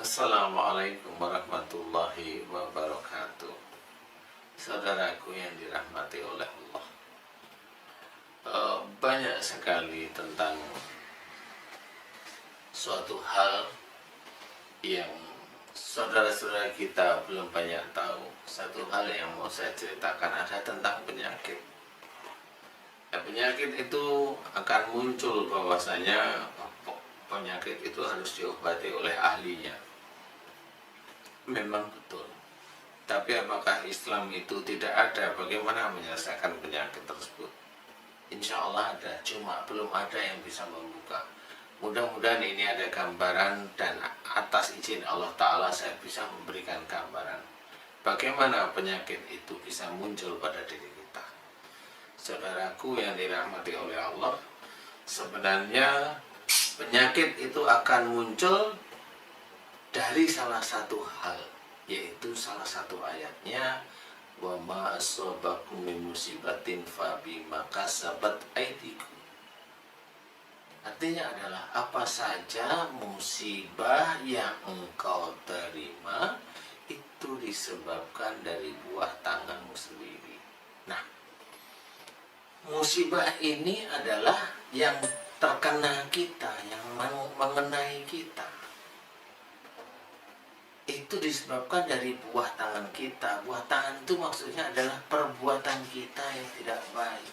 Assalamualaikum warahmatullahi wabarakatuh. Saudaraku yang dirahmati oleh Allah, banyak sekali tentang suatu hal yang saudara-saudara kita belum banyak tahu. Satu hal yang mau saya ceritakan ada tentang penyakit. Penyakit itu akan muncul bahwasanya penyakit itu harus diobati oleh ahlinya. Memang betul. Tapi apakah Islam itu tidak ada bagaimana menyelesaikan penyakit tersebut? Insya Allah ada, cuma belum ada yang bisa membuka. Mudah-mudahan ini ada gambaran dan atas izin Allah Ta'ala saya bisa memberikan gambaran bagaimana penyakit itu bisa muncul pada diri kita. Saudaraku yang dirahmati oleh Allah, sebenarnya penyakit itu akan muncul dari salah satu hal, yaitu salah satu ayatnya, wa ma asobakum min musibatin fabima kasabat aydikum. Artinya adalah apa saja musibah yang engkau terima itu disebabkan dari buah tanganmu sendiri. Nah, musibah ini adalah yang terkena kita, yang mengenai kita. Itu disebabkan dari buah tangan kita. Buah tangan itu maksudnya adalah perbuatan kita yang tidak baik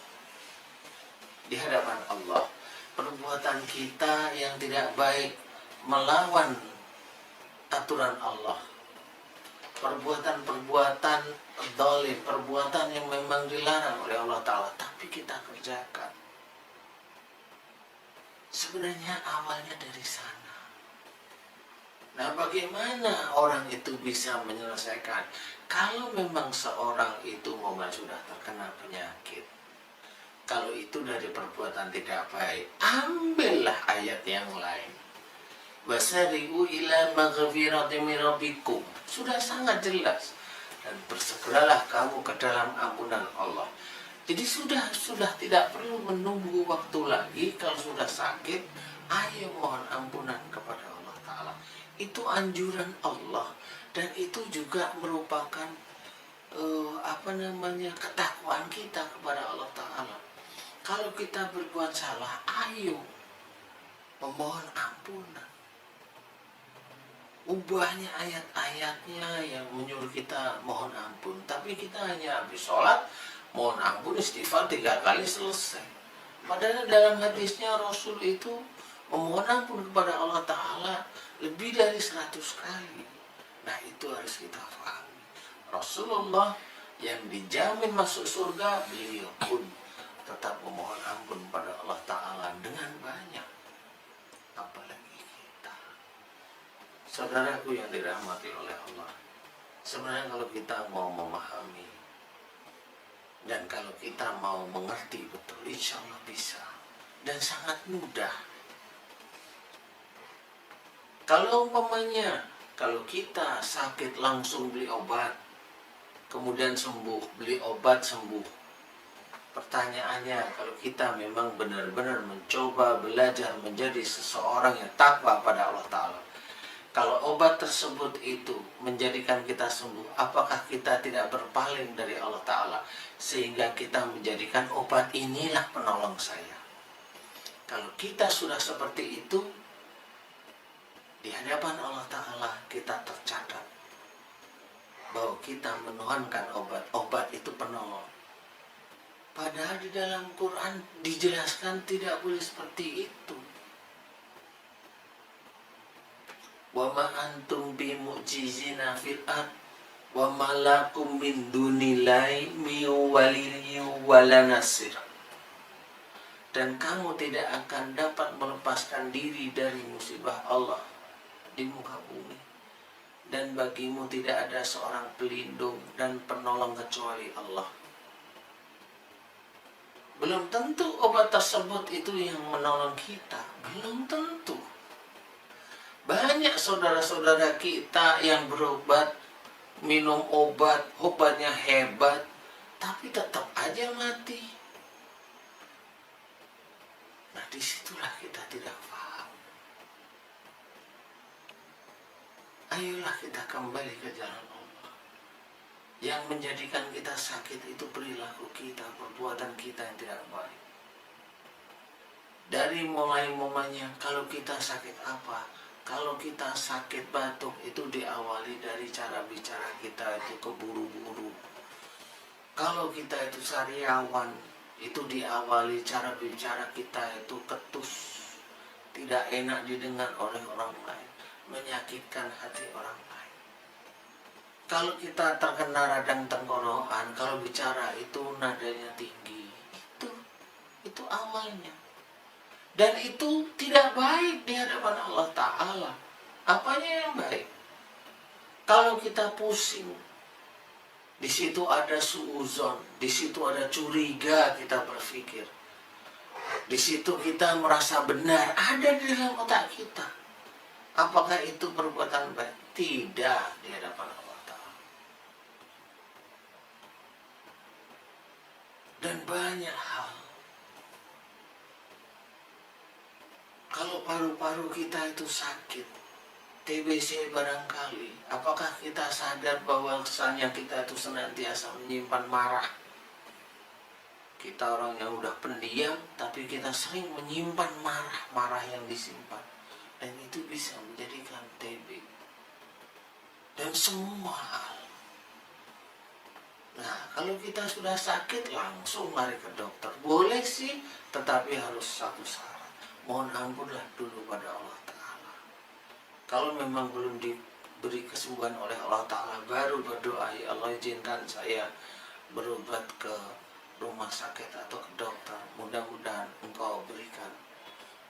di hadapan Allah. Perbuatan kita yang tidak baik melawan aturan Allah. Perbuatan-perbuatan zalim, perbuatan yang memang dilarang oleh Allah Ta'ala, tapi kita kerjakan. Sebenarnya awalnya dari sana. Nah, bagaimana orang itu bisa menyelesaikan? Kalau memang seorang itu memang sudah terkena penyakit, kalau itu dari perbuatan tidak baik, ambillah ayat yang lain. Wasari'u ila maghfiratin min rabbikum. Sudah sangat jelas. Dan bersegeralah kamu ke dalam ampunan Allah. Jadi sudah tidak perlu menunggu waktu lagi. Kalau sudah sakit, ayo mohon ampunan kepada Allah Ta'ala. Itu anjuran Allah, dan itu juga merupakan ketakwaan kita kepada Allah Ta'ala. Kalau kita berbuat salah, ayo memohon ampunan. Ubahnya ayat-ayatnya yang menyuruh kita mohon ampun, tapi kita hanya habis sholat mohon ampun istighfar 3 kali selesai. Padahal dalam hadisnya Rasul itu memohon ampun kepada Allah Ta'ala lebih dari 100 kali. Nah, itu harus kita pahami. Rasulullah yang dijamin masuk surga, beliau pun tetap memohon ampun pada Allah Ta'ala dengan banyak. Apalagi kita, saudaraku yang dirahmati oleh Allah, sebenarnya kalau kita mau memahami dan kalau kita mau mengerti betul, insya Allah bisa dan sangat mudah. Kalau umpamanya, kalau kita sakit langsung beli obat, kemudian sembuh, beli obat sembuh. Pertanyaannya, kalau kita memang benar-benar mencoba belajar menjadi seseorang yang takwa pada Allah Ta'ala, kalau obat tersebut itu menjadikan kita sembuh, apakah kita tidak berpaling dari Allah Ta'ala sehingga kita menjadikan obat inilah penolong saya? Kalau kita sudah seperti itu, di hadapan Allah Ta'ala kita tercatat bahwa kita menuhankan obat itu penolong. Padahal di dalam Quran dijelaskan tidak boleh seperti itu. Wa ma antum bi mu'jizina fil ard wa ma lakum min dunillahi min waliyyin wala nasir. Dan kamu tidak akan dapat melepaskan diri dari musibah Allah di muka bumi, dan bagimu tidak ada seorang pelindung dan penolong kecuali Allah. Belum tentu obat tersebut itu yang menolong kita, belum tentu. Banyak saudara-saudara kita yang berobat, minum obatnya hebat, tapi tetap aja mati. Nah, disitulah kita tidak paham. Ayolah kita kembali ke jalan Allah. Yang menjadikan kita sakit itu perilaku kita, perbuatan kita yang tidak baik. Dari mulai momennya, kalau kita sakit apa? Kalau kita sakit batuk itu diawali dari cara bicara kita itu keburu-buru. Kalau kita itu sariawan, itu diawali cara bicara kita itu ketus, tidak enak didengar oleh orang lain, menyakitkan hati orang lain. Kalau kita terkena radang tenggorokan, kalau bicara itu nadanya tinggi, itu awalnya. Dan itu tidak baik di hadapan Allah Ta'ala. Apanya yang baik? Kalau kita pusing, di situ ada suuzon, di situ ada curiga, kita berpikir. Di situ kita merasa benar, ada di dalam otak kita. Apakah itu perbuatan baik? Tidak di hadapan Allah Ta'ala. Dan banyak hal. Kalau paru-paru kita itu sakit, TBC barangkali, apakah kita sadar bahwa kesannya kita itu senantiasa menyimpan marah? Kita orang yang udah pendiam, tapi kita sering menyimpan marah yang disimpan. Dan itu bisa menjadikan TB. Dan semua hal. Nah, kalau kita sudah sakit, langsung lari ke dokter. Boleh sih, tetapi harus satu syarat. Mohon ampunlah dulu pada Allah Ta'ala. Kalau memang belum diberi kesembuhan oleh Allah Ta'ala, baru berdoa, ya Allah izinkan saya berobat ke rumah sakit atau ke dokter. Mudah-mudahan Engkau berikan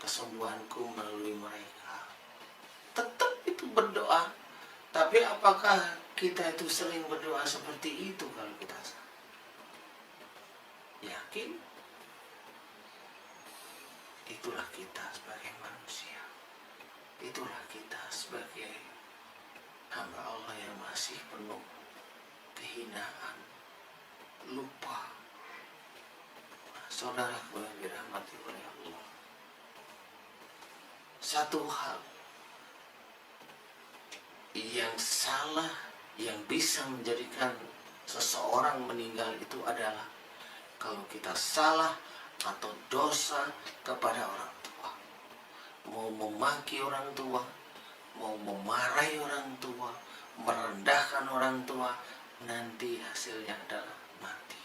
kesembuhanku melalui mereka. Tetap itu berdoa. Tapi apakah kita itu sering berdoa seperti itu kalau kita sakit? Yakin? Itulah kita sebagai manusia. Itulah kita sebagai hamba Allah yang masih penuh kehinaan, lupa. Saudaraku yang dirahmati oleh Allah, satu hal yang salah yang bisa menjadikan seseorang meninggal itu adalah kalau kita salah atau dosa kepada orang tua, mau memaki orang tua, mau memarahi orang tua, merendahkan orang tua, nanti hasilnya adalah mati.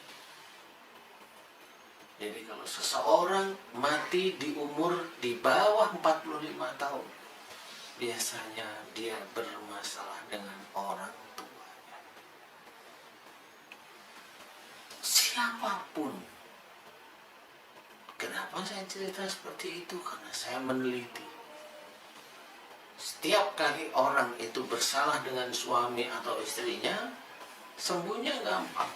Jadi kalau seseorang mati di umur di bawah 45 tahun, biasanya dia bermasalah dengan orang tuanya. Siapapun. Kenapa saya cerita seperti itu? Karena saya meneliti. Setiap kali orang itu bersalah dengan suami atau istrinya, sembuhnya gampang.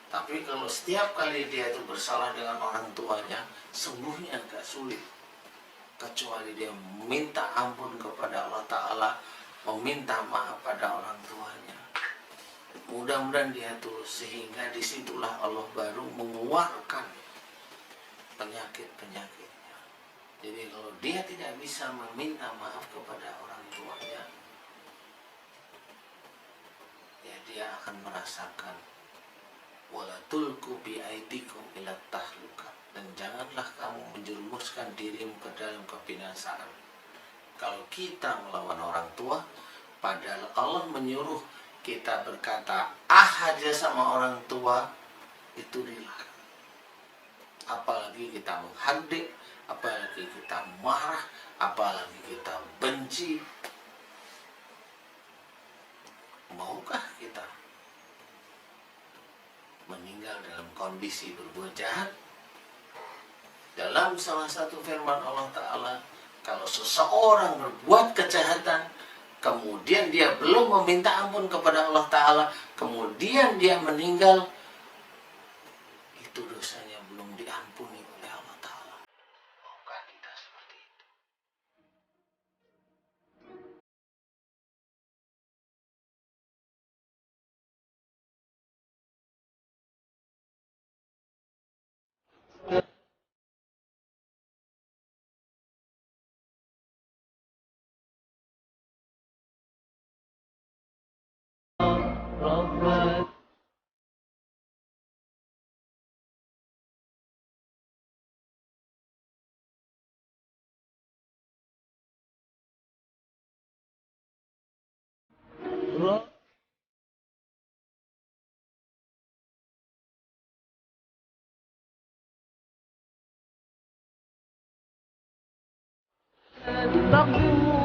Tapi kalau setiap kali dia itu bersalah dengan orang tuanya, sembuhnya agak sulit. Kecuali dia meminta ampun kepada Allah Ta'ala, meminta maaf pada orang tuanya. Mudah-mudahan dia tulus, sehingga disitulah Allah baru mengeluarkan penyakit-penyakitnya. Jadi kalau dia tidak bisa meminta maaf kepada orang tuanya, ya dia akan merasakan wala tulqu bi aidikum ila tahluka, dan janganlah kamu menjerumuskan dirimu ke dalam kebinasaan. Kalau kita melawan orang tua, padahal Allah menyuruh kita berkata aja sama orang tua, itu dilarang. Apalagi kita menghardik, apalagi kita marah, apalagi kita benci. Maukah kita meninggal dalam kondisi berbuat jahat? Dalam salah satu firman Allah Ta'ala, kalau seseorang berbuat kejahatan, kemudian dia belum meminta ampun kepada Allah Ta'ala, kemudian dia meninggal, itu dosanya belum diampuni oleh Allah Ta'ala. Maukah kita seperti itu? Takdimu